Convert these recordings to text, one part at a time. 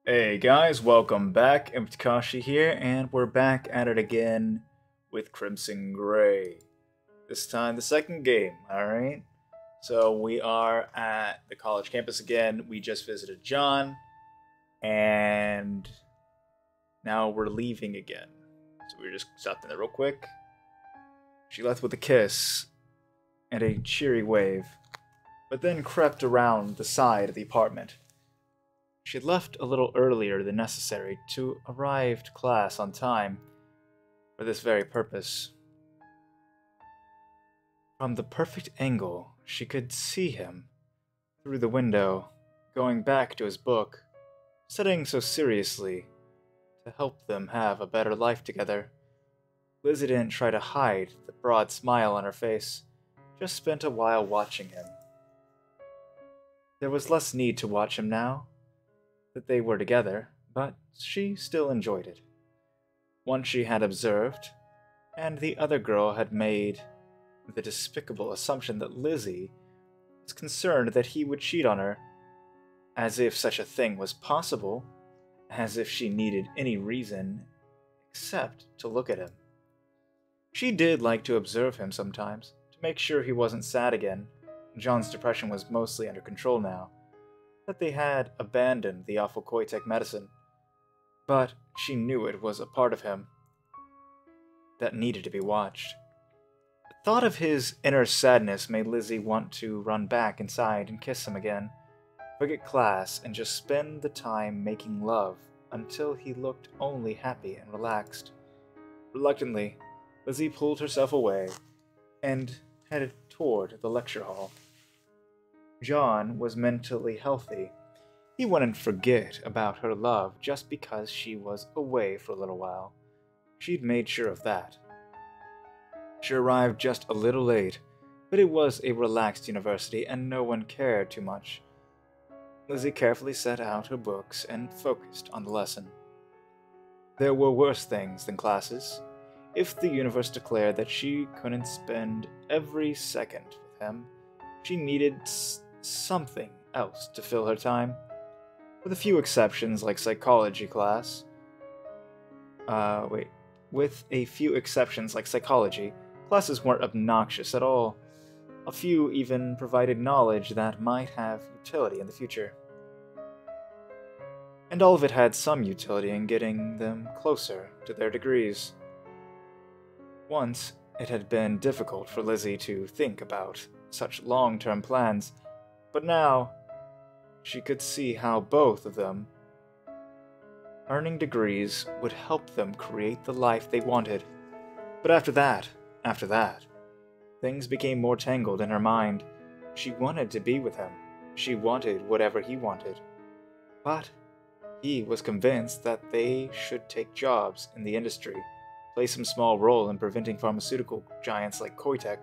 Hey guys, welcome back. Takashi here, and we're back at it again with Crimson Gray. This time, the second game, alright? So, we are at the college campus again. We just visited John, and now we're leaving again. So, we're just stopping there real quick. She left with a kiss and a cheery wave, but then crept around the side of the apartment. She had left a little earlier than necessary to arrive to class on time for this very purpose. From the perfect angle, she could see him through the window, going back to his book, studying so seriously to help them have a better life together. Lizzie didn't try to hide the broad smile on her face, just spent a while watching him. There was less need to watch him now that they were together, but she still enjoyed it. Once she had observed, and the other girl had made the despicable assumption that Lizzie was concerned that he would cheat on her, as if such a thing was possible, as if she needed any reason except to look at him. She did like to observe him sometimes, to make sure he wasn't sad again. John's depression was mostly under control now, that they had abandoned the awful Koitek medicine, but she knew it was a part of him that needed to be watched. The thought of his inner sadness made Lizzie want to run back inside and kiss him again, forget class, and just spend the time making love until he looked only happy and relaxed. Reluctantly, Lizzie pulled herself away and headed toward the lecture hall. John was mentally healthy. He wouldn't forget about her love just because she was away for a little while. She'd made sure of that. She arrived just a little late, but it was a relaxed university and no one cared too much. Lizzie carefully set out her books and focused on the lesson. There were worse things than classes. If the universe declared that she couldn't spend every second with him, she needed something else to fill her time. With a few exceptions like psychology class. With a few exceptions like psychology, classes weren't obnoxious at all. A few even provided knowledge that might have utility in the future. And all of it had some utility in getting them closer to their degrees. Once, it had been difficult for Lizzie to think about such long-term plans, but now she could see how both of them, earning degrees, would help them create the life they wanted. But after that, things became more tangled in her mind. She wanted to be with him. She wanted whatever he wanted. But he was convinced that they should take jobs in the industry, play some small role in preventing pharmaceutical giants like Koitek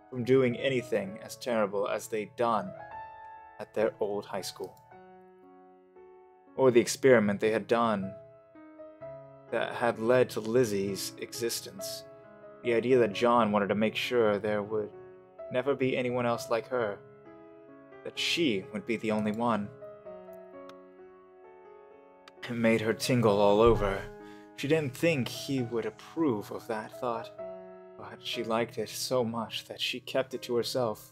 from doing anything as terrible as they'd done at their old high school. Or the experiment they had done that had led to Lizzie's existence. The idea that John wanted to make sure there would never be anyone else like her, that she would be the only one. It made her tingle all over. She didn't think he would approve of that thought, but she liked it so much that she kept it to herself.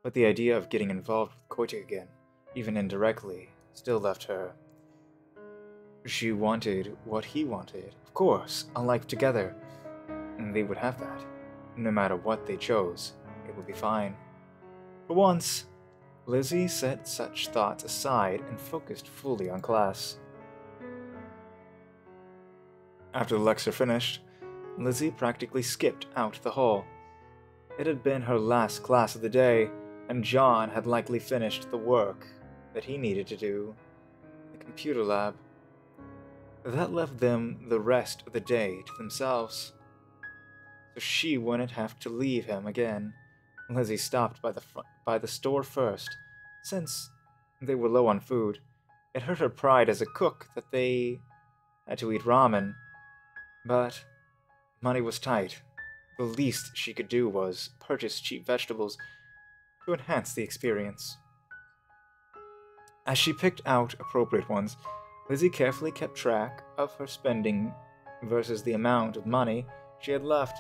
But the idea of getting involved with Koitik again, even indirectly, still left her. She wanted what he wanted, of course, a life together, and they would have that. No matter what they chose, it would be fine. For once, Lizzie set such thoughts aside and focused fully on class. After the lecture finished, Lizzie practically skipped out the hall. It had been her last class of the day, and John had likely finished the work that he needed to do in the computer lab. That left them the rest of the day to themselves, so she wouldn't have to leave him again. Lizzie stopped by the store first, since they were low on food. It hurt her pride as a cook that they had to eat ramen, but money was tight. The least she could do was purchase cheap vegetables to enhance the experience. As she picked out appropriate ones, Lizzie carefully kept track of her spending versus the amount of money she had left.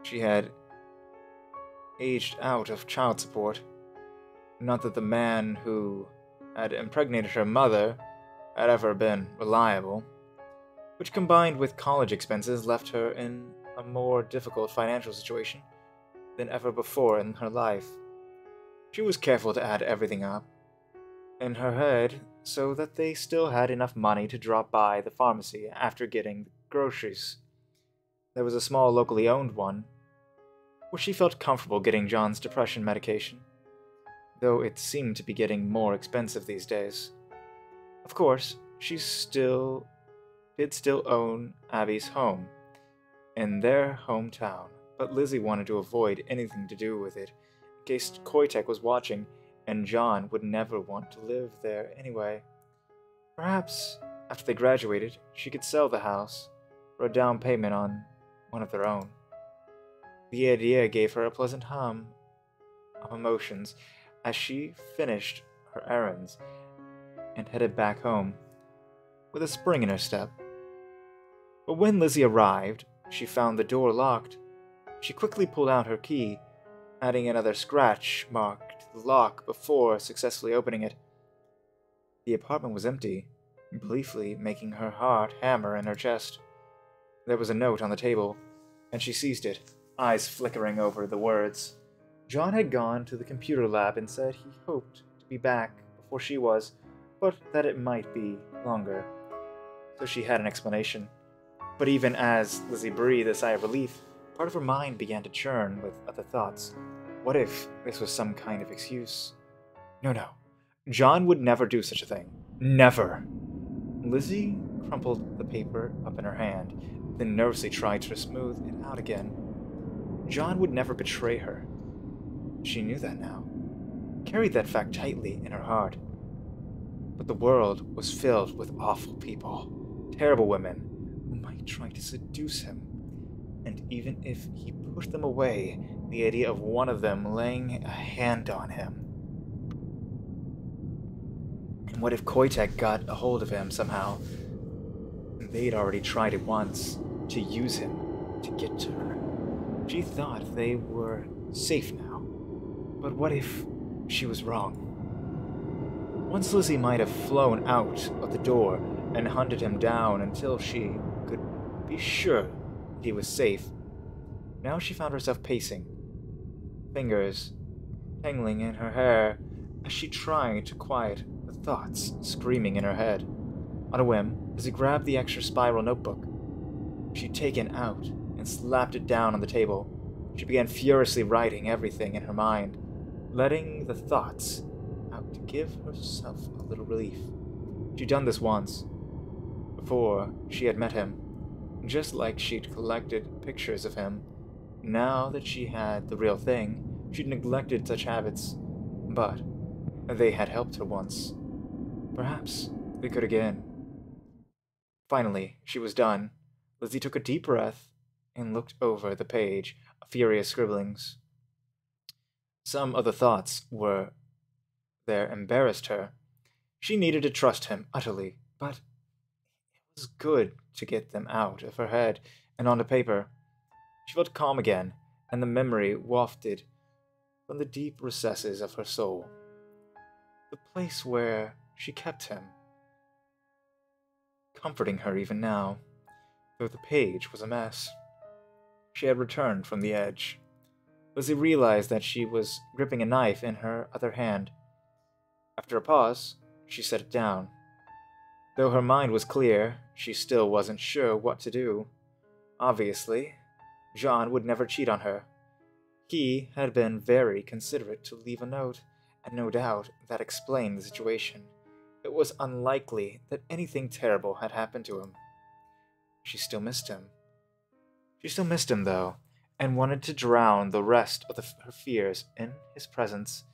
She had aged out of child support. Not that the man who had impregnated her mother had ever been reliable, which combined with college expenses left her in a more difficult financial situation than ever before in her life. She was careful to add everything up in her head so that they still had enough money to drop by the pharmacy after getting groceries. There was a small locally owned one, where she felt comfortable getting John's depression medication, though it seemed to be getting more expensive these days. Of course, she did still own Abby's home in their hometown, but Lizzie wanted to avoid anything to do with it in case Koitek was watching, and John would never want to live there anyway. Perhaps, after they graduated, she could sell the house for a down payment on one of their own. The idea gave her a pleasant hum of emotions as she finished her errands and headed back home with a spring in her step. But when Lizzie arrived, she found the door locked. She quickly pulled out her key, adding another scratch mark to the lock before successfully opening it. The apartment was empty, briefly making her heart hammer in her chest. There was a note on the table, and she seized it, eyes flickering over the words. John had gone to the computer lab and said he hoped to be back before she was, but that it might be longer. So she had an explanation. But even as Lizzie breathed a sigh of relief, part of her mind began to churn with other thoughts. What if this was some kind of excuse? No. John would never do such a thing. Never. Lizzie crumpled the paper up in her hand, then nervously tried to smooth it out again. John would never betray her. She knew that now, carried that fact tightly in her heart. But the world was filled with awful people, terrible women who might try to seduce him. And even if he pushed them away, the idea of one of them laying a hand on him. And what if Koitek got a hold of him somehow? They'd already tried it once, to use him to get to her. She thought they were safe now. But what if she was wrong? Once Lizzie might have flown out of the door and hunted him down until she could be sure he was safe. Now she found herself pacing, fingers tangling in her hair as she tried to quiet the thoughts screaming in her head. On a whim, Lizzie grabbed the extra spiral notebook she'd taken out and slapped it down on the table. She began furiously writing everything in her mind, letting the thoughts out to give herself a little relief. She'd done this once, before she had met him, just like she'd collected pictures of him. Now that she had the real thing, she'd neglected such habits, but they had helped her once. Perhaps they could again. Finally, she was done. Lizzie took a deep breath and looked over the page of furious scribblings. Some of the thoughts were there embarrassed her. She needed to trust him utterly, but it was good to get them out of her head and onto paper. She felt calm again, and the memory wafted from the deep recesses of her soul. The place where she kept him, comforting her even now, though the page was a mess. She had returned from the edge. Lizzie realized that she was gripping a knife in her other hand. After a pause, she set it down. Though her mind was clear, she still wasn't sure what to do. Obviously, John would never cheat on her. He had been very considerate to leave a note, and no doubt that explained the situation. It was unlikely that anything terrible had happened to him. She still missed him. She still missed him, though, and wanted to drown the rest of her fears in his presence.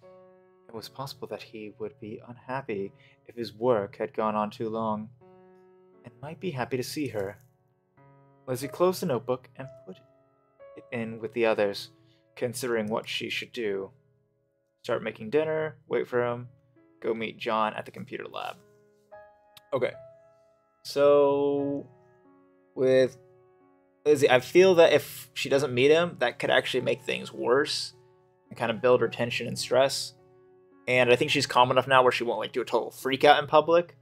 It was possible that he would be unhappy if his work had gone on too long, and might be happy to see her. Lizzie closed the notebook and put it in with the others, considering what she should do. Start making dinner, wait for him, go meet John at the computer lab. Okay. So, with Lizzie, I feel that if she doesn't meet him, that could actually make things worse and kind of build her tension and stress. And I think she's calm enough now where she won't do a total freak out in public.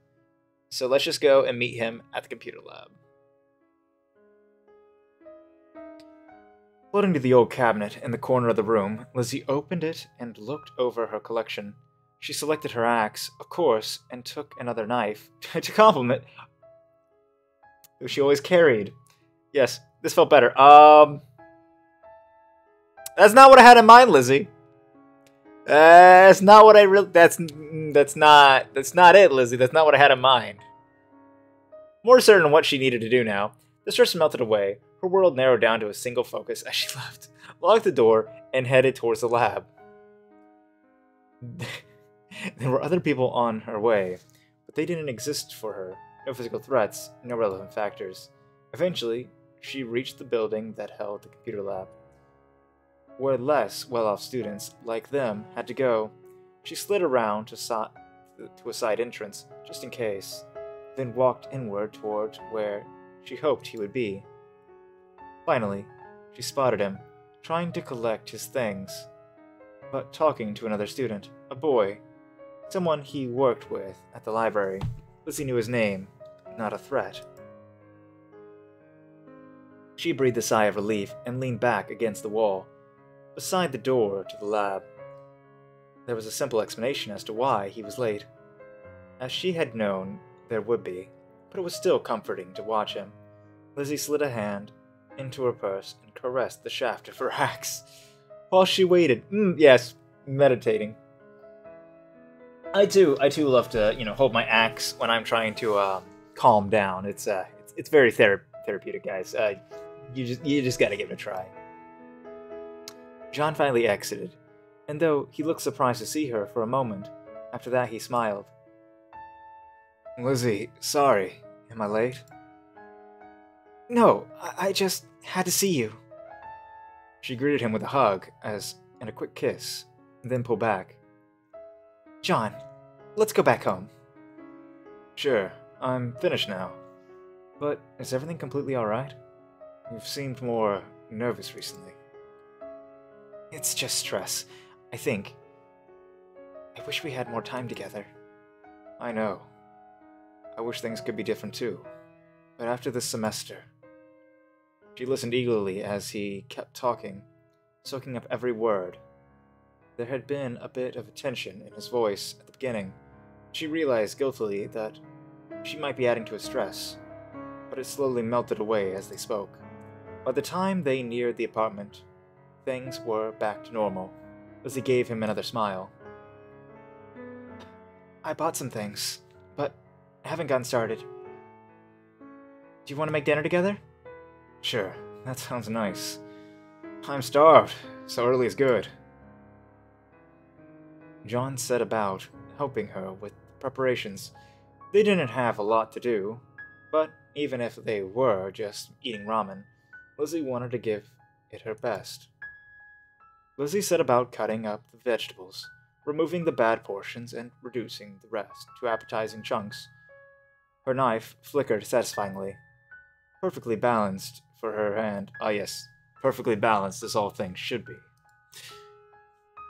So let's just go and meet him at the computer lab. Floating to the old cabinet in the corner of the room, Lizzie opened it and looked over her collection. She selected her axe, of course, and took another knife to compliment who she always carried. Yes, this felt better. That's not what I had in mind, Lizzie. That's not what I really. That's not it, Lizzie. That's not what I had in mind. More certain of what she needed to do now, the stress melted away. Her world narrowed down to a single focus as she left, locked the door, and headed towards the lab. There were other people on her way, but they didn't exist for her. No physical threats, no relevant factors. Eventually, she reached the building that held the computer lab, where less well-off students like them had to go. She slid around to a side entrance, just in case, then walked inward toward where she hoped he would be. Finally, she spotted him, trying to collect his things, but talking to another student, a boy, someone he worked with at the library. Lizzie knew his name, not a threat. She breathed a sigh of relief and leaned back against the wall, beside the door to the lab. There was a simple explanation as to why he was late, as she had known there would be, but it was still comforting to watch him. Lizzie slid a hand into her purse and caressed the shaft of her axe while she waited. Yes, meditating. I too love to hold my axe when I'm trying to calm down. It's very therapeutic, guys. You just gotta give it a try. John finally exited, and though he looked surprised to see her for a moment, after that he smiled. Lizzie, sorry. Am I late? No, I just had to see you. She greeted him with a hug and a quick kiss, then pulled back. John, let's go back home. Sure, I'm finished now. But is everything completely alright? You've seemed more nervous recently. It's just stress, I think. I wish we had more time together. I know. I wish things could be different too. But after this semester... She listened eagerly as he kept talking, soaking up every word. There had been a bit of tension in his voice at the beginning. She realized guiltily that she might be adding to his stress, but it slowly melted away as they spoke. By the time they neared the apartment, things were back to normal, as he gave him another smile. I bought some things, but I haven't gotten started. Do you want to make dinner together? Sure, that sounds nice. I'm starved, so early is good. John set about helping her with preparations. They didn't have a lot to do, but even if they were just eating ramen, Lizzie wanted to give it her best. Lizzie set about cutting up the vegetables, removing the bad portions and reducing the rest to appetizing chunks. Her knife flickered satisfyingly. Perfectly balanced for her hand. Ah yes, perfectly balanced as all things should be.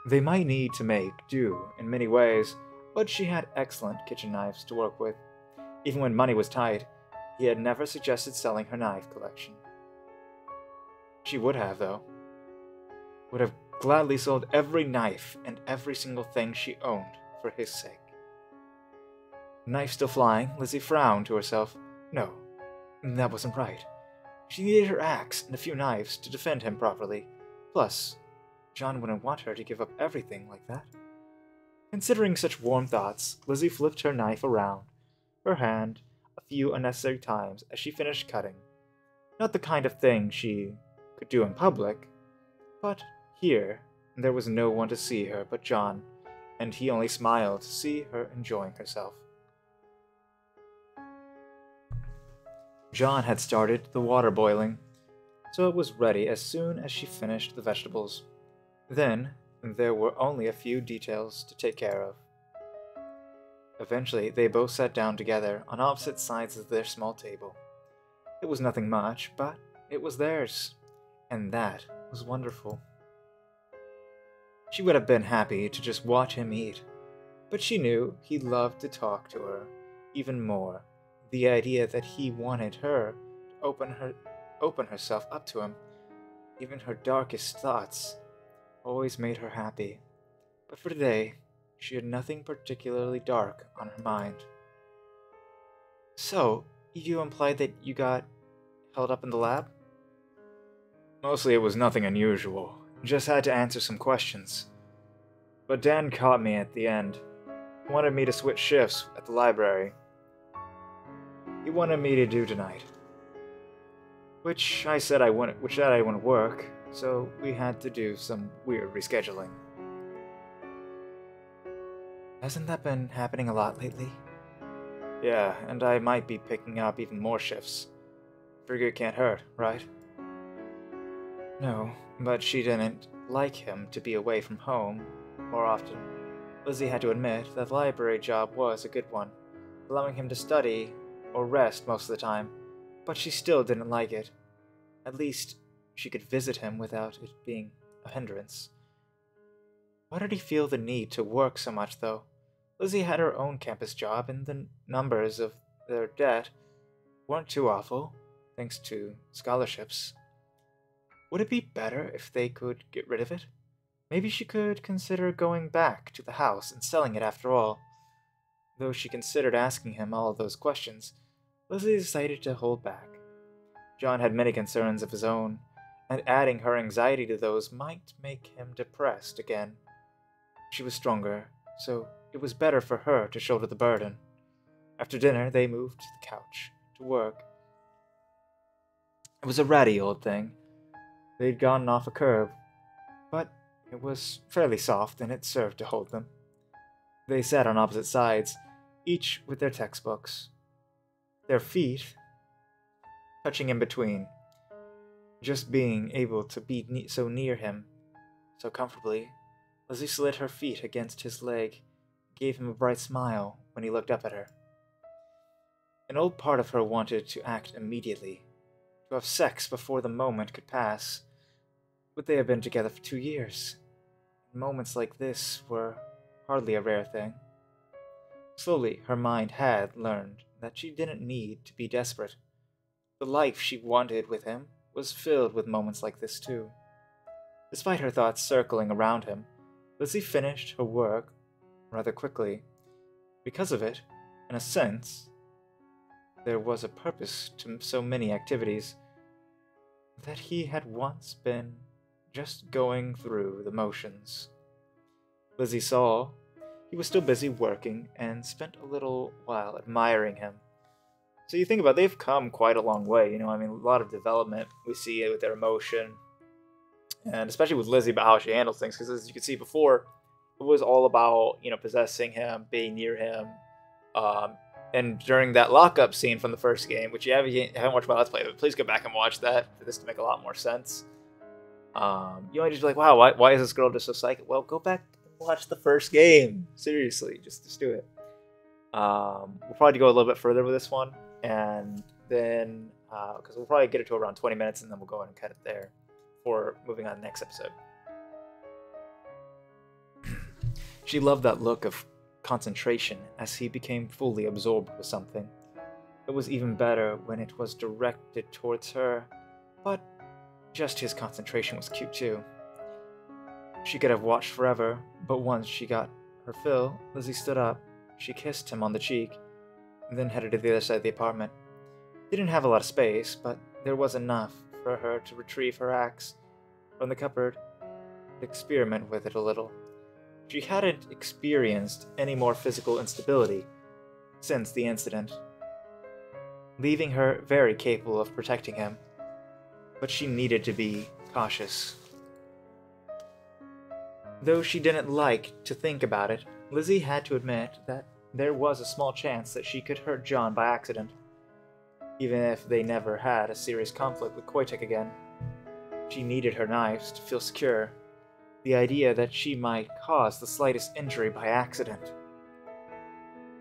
They might need to make do in many ways, but she had excellent kitchen knives to work with. Even when money was tight, he had never suggested selling her knife collection. She would have, though. Would have gladly sold every knife and every single thing she owned for his sake. Knife still flying, Lizzie frowned to herself. No, that wasn't right. She needed her axe and a few knives to defend him properly. Plus, John wouldn't want her to give up everything like that. Considering such warm thoughts, Lizzie flipped her knife around her hand a few unnecessary times as she finished cutting. Not the kind of thing she could do in public, but here there was no one to see her but John, and he only smiled to see her enjoying herself. John had started the water boiling, so it was ready as soon as she finished the vegetables. Then, there were only a few details to take care of. Eventually, they both sat down together on opposite sides of their small table. It was nothing much, but it was theirs, and that was wonderful. She would have been happy to just watch him eat, but she knew he loved to talk to her even more. The idea that he wanted her to open herself up to him, even her darkest thoughts, always made her happy. But for today, she had nothing particularly dark on her mind. So, you implied that you got held up in the lab? Mostly it was nothing unusual. Just had to answer some questions. But Dan caught me at the end. He wanted me to switch shifts at the library. He wanted me to do tonight. Which I said I wouldn't work, so we had to do some weird rescheduling. Hasn't that been happening a lot lately? Yeah, and I might be picking up even more shifts. Figure it can't hurt, right? No, but she didn't like him to be away from home more often. Lizzie had to admit that the library job was a good one, allowing him to study or rest most of the time, but she still didn't like it. At least she could visit him without it being a hindrance. Why did he feel the need to work so much, though? Lizzie had her own campus job, and the numbers of their debt weren't too awful, thanks to scholarships. Would it be better if they could get rid of it? Maybe she could consider going back to the house and selling it after all. Though she considered asking him all of those questions, Lizzie decided to hold back. John had many concerns of his own, and adding her anxiety to those might make him depressed again. She was stronger, so it was better for her to shoulder the burden. After dinner, they moved to the couch to work. It was a ratty old thing. They'd gotten off a curb, but it was fairly soft and it served to hold them. They sat on opposite sides, each with their textbooks, their feet touching in between. Just being able to be so near him, so comfortably, Lizzie slid her feet against his leg, gave him a bright smile when he looked up at her. An old part of her wanted to act immediately, to have sex before the moment could pass. But they had been together for 2 years. Moments like this were hardly a rare thing. Slowly, her mind had learned that she didn't need to be desperate. The life she wanted with him was filled with moments like this too. Despite her thoughts circling around him, Lizzie finished her work rather quickly. Because of it, in a sense, there was a purpose to so many activities that he had once been just going through the motions. Lizzie saw he was still busy working and spent a little while admiring him. So you think about it, they've come quite a long way, a lot of development we see with their emotion, and especially with Lizzie about how she handles things, because as you can see before, it was all about, possessing him, being near him, and during that lockup scene from the first game, which you haven't watched my Let's Play, but please go back and watch that for this to make a lot more sense. You might just be like, wow, why is this girl just so psychic? Well, go back and watch the first game. Seriously, just do it. We'll probably go a little bit further with this one, and then, because we'll probably get it to around 20 minutes, and then we'll go ahead and cut it there before moving on to the next episode. She loved that look of concentration as he became fully absorbed with something. It was even better when it was directed towards her, but just his concentration was cute too. She could have watched forever, but once she got her fill, Lizzie stood up. She kissed him on the cheek, and then headed to the other side of the apartment. They didn't have a lot of space, but there was enough for her to retrieve her axe from the cupboard and experiment with it a little. She hadn't experienced any more physical instability since the incident, leaving her very capable of protecting him, but she needed to be cautious. Though she didn't like to think about it, Lizzie had to admit that there was a small chance that she could hurt John by accident, even if they never had a serious conflict with Koitek again. She needed her knives to feel secure. The idea that she might cause the slightest injury by accident.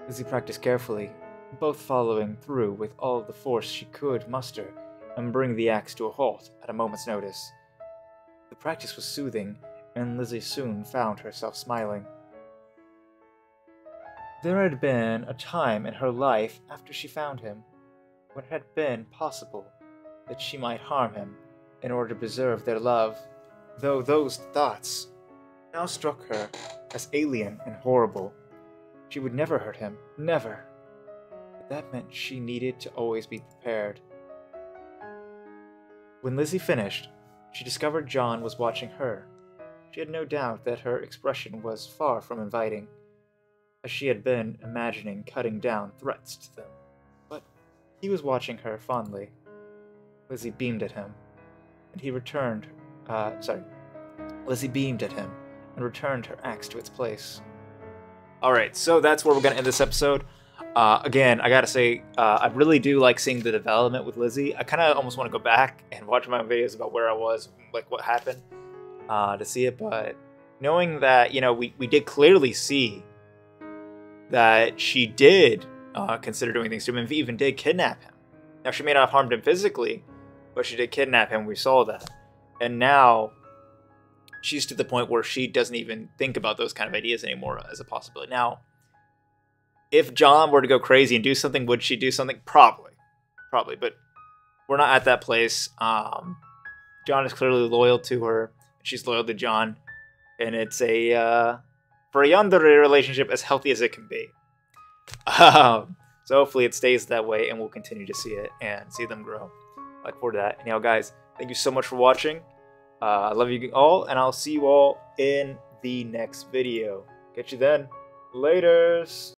Lizzie practiced carefully, both following through with all the force she could muster and bring the axe to a halt at a moment's notice. The practice was soothing, and Lizzie soon found herself smiling. There had been a time in her life after she found him when it had been possible that she might harm him in order to preserve their love, though those thoughts now struck her as alien and horrible. She would never hurt him, never. But that meant she needed to always be prepared. When Lizzie finished, she discovered John was watching her. She had no doubt that her expression was far from inviting, as she had been imagining cutting down threats to them. But he was watching her fondly. Lizzie beamed at him, and Lizzie beamed at him and returned her axe to its place. Alright, so that's where we're going to end this episode. Again, I gotta say, I really do like seeing the development with Lizzie. I kind of almost want to go back and watch my videos about where I was, like what happened, to see it. But knowing that, we did clearly see that she did consider doing things to him, and even did kidnap him. Now, she may not have harmed him physically, but she did kidnap him. We saw that. And now she's to the point where she doesn't even think about those kind of ideas anymore as a possibility. Now, if John were to go crazy and do something, would she do something? Probably. But we're not at that place. John is clearly loyal to her. She's loyal to John. And it's for a Yandere relationship, as healthy as it can be. So hopefully it stays that way, and we'll continue to see it and see them grow. I look forward to that. Anyhow, guys, thank you so much for watching. I love you all, and I'll see you all in the next video. Catch you then. Laters.